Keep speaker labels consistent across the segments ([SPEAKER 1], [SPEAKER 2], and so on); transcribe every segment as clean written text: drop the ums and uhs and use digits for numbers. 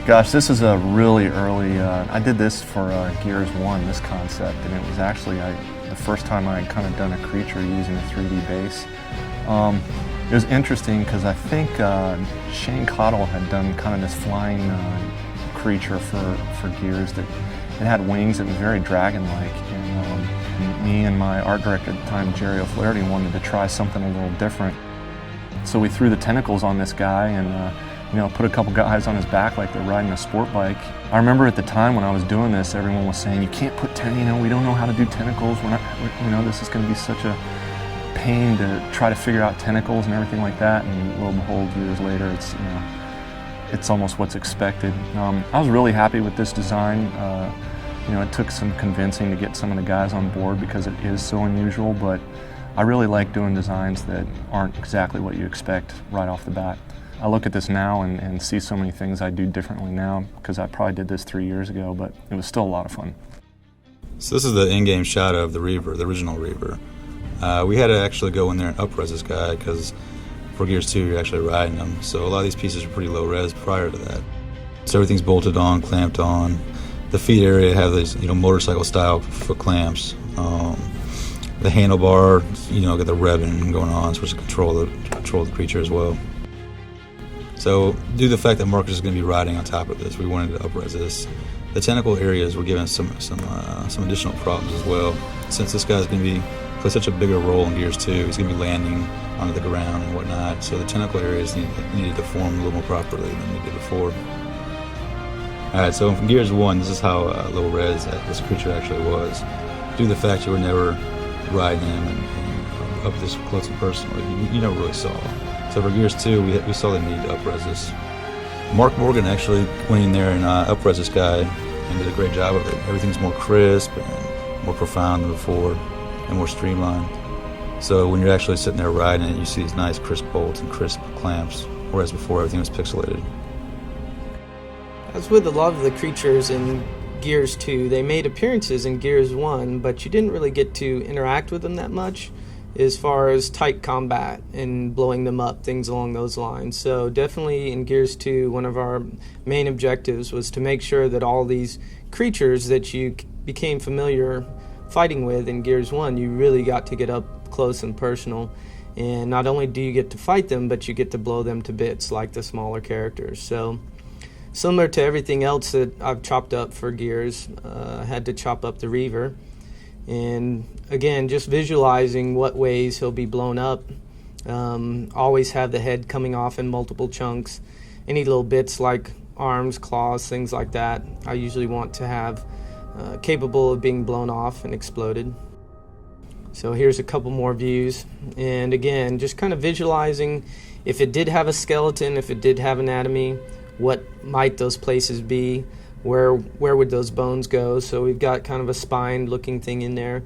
[SPEAKER 1] Gosh, this is a really early, I did this for Gears 1, this concept, and it was actually the first time I had kind of done a creature using a 3D base. It was interesting because I think Shane Cottle had done kind of this flying creature for Gears that it had wings. It was very dragon-like, and me and my art director at the time, Jerry O'Flaherty, wanted to try something a little different. So we threw the tentacles on this guy and put a couple guys on his back like they're riding a sport bike. I remember at the time when I was doing this, everyone was saying, you can't put we don't know how to do tentacles. This is going to be such a pain to try to figure out tentacles and everything like that. And lo and behold, years later, it's almost what's expected. I was really happy with this design. It took some convincing to get some of the guys on board because it is so unusual, but I really like doing designs that aren't exactly what you expect right off the bat. I look at this now and see so many things I do differently now because I probably did this 3 years ago, but it was still a lot of fun.
[SPEAKER 2] So this is the in-game shot of the Reaver, the original Reaver. We had to actually go in there and up-res this guy because for Gears 2 you're actually riding him. So a lot of these pieces are pretty low res prior to that. So everything's bolted on, clamped on. The feet area have these motorcycle style foot clamps. The handlebar, got the revving going on, so it's to control the creature as well. So due to the fact that Marcus is going to be riding on top of this, we wanted to up-res this. The tentacle areas were given some additional problems as well. Since this guy's going to play such a bigger role in Gears 2, he's going to be landing onto the ground and whatnot. So the tentacle areas needed to form a little more properly than they did before. Alright, so from Gears 1, this is how low res this creature actually was. Due to the fact you were never riding him and up this close and personal, you never really saw. So for Gears 2, we saw the need to up-res this. Mark Morgan actually went in there and up-res this guy and did a great job of it. Everything's more crisp and more profound than before and more streamlined. So when you're actually sitting there riding it, you see these nice crisp bolts and crisp clamps, whereas before everything was pixelated.
[SPEAKER 3] As with a lot of the creatures in Gears 2, they made appearances in Gears 1, but you didn't really get to interact with them that much as far as tight combat and blowing them up, things along those lines. So definitely in Gears 2, one of our main objectives was to make sure that all these creatures that you became familiar fighting with in Gears 1, you really got to get up close and personal. And not only do you get to fight them, but you get to blow them to bits like the smaller characters. So similar to everything else that I've chopped up for Gears, I had to chop up the Reaver. And again, just visualizing what ways he'll be blown up. Always have the head coming off in multiple chunks. Any little bits like arms, claws, things like that, I usually want to have capable of being blown off and exploded. So here's a couple more views. And again, just kind of visualizing if it did have a skeleton, if it did have anatomy, what might those places be? Where would those bones go? So we've got kind of a spine looking thing in there.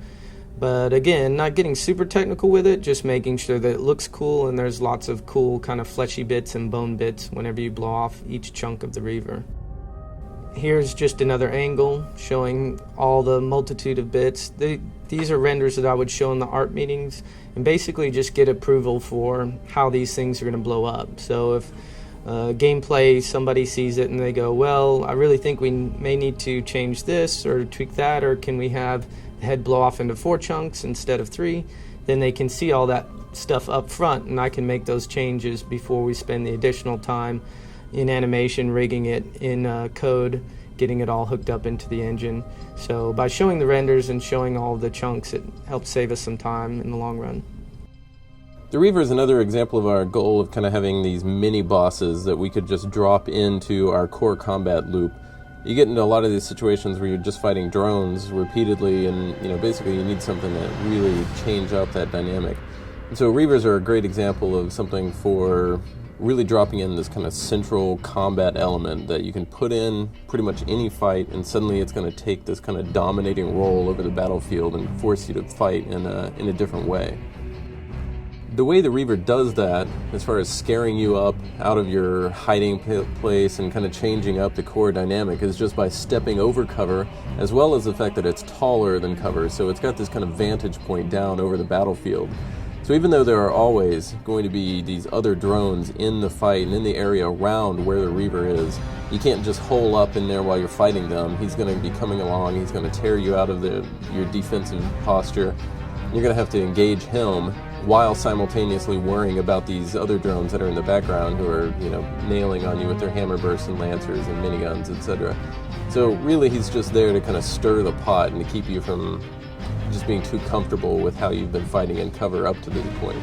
[SPEAKER 3] But again, not getting super technical with it, just making sure that it looks cool and there's lots of cool kind of fleshy bits and bone bits whenever you blow off each chunk of the Reaver. Here's just another angle showing all the multitude of bits. These are renders that I would show in the art meetings and basically just get approval for how these things are going to blow up. So if gameplay, somebody sees it and they go, well, I really think we may need to change this or tweak that, or can we have the head blow off into 4 chunks instead of 3, then they can see all that stuff up front and I can make those changes before we spend the additional time in animation, rigging it in code, getting it all hooked up into the engine. So by showing the renders and showing all the chunks, it helps save us some time in the long run.
[SPEAKER 4] The Reaver is another example of our goal of kind of having these mini bosses that we could just drop into our core combat loop. You get into a lot of these situations where you're just fighting drones repeatedly and basically you need something that really change up that dynamic. And so Reavers are a great example of something for really dropping in this kind of central combat element that you can put in pretty much any fight and suddenly it's going to take this kind of dominating role over the battlefield and force you to fight in a different way. The way the Reaver does that, as far as scaring you up out of your hiding place and kind of changing up the core dynamic, is just by stepping over cover, as well as the fact that it's taller than cover, so it's got this kind of vantage point down over the battlefield. So even though there are always going to be these other drones in the fight and in the area around where the Reaver is, you can't just hole up in there while you're fighting them. He's going to be coming along, he's going to tear you out of your defensive posture. You're going to have to engage him while simultaneously worrying about these other drones that are in the background who are, nailing on you with their hammer bursts and lancers and miniguns, etc. So really he's just there to kind of stir the pot and to keep you from just being too comfortable with how you've been fighting in cover up to this point.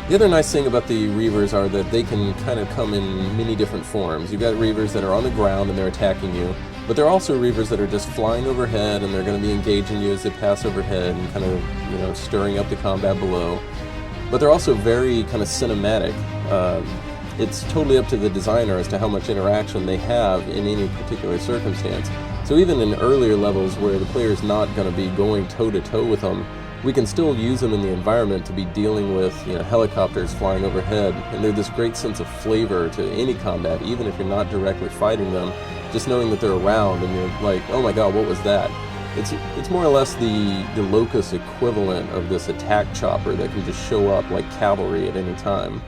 [SPEAKER 4] The other nice thing about the Reavers are that they can kind of come in many different forms. You've got Reavers that are on the ground and they're attacking you, but there are also Reavers that are just flying overhead and they're going to be engaging you as they pass overhead and kind of, stirring up the combat below. But they're also very kind of cinematic. It's totally up to the designer as to how much interaction they have in any particular circumstance. So even in earlier levels where the player's not going to be going toe-to-toe with them, we can still use them in the environment to be dealing with helicopters flying overhead, and they're this great sense of flavor to any combat, even if you're not directly fighting them. Just knowing that they're around and you're like, oh my god, what was that? It's more or less the Locust equivalent of this attack chopper that can just show up like cavalry at any time.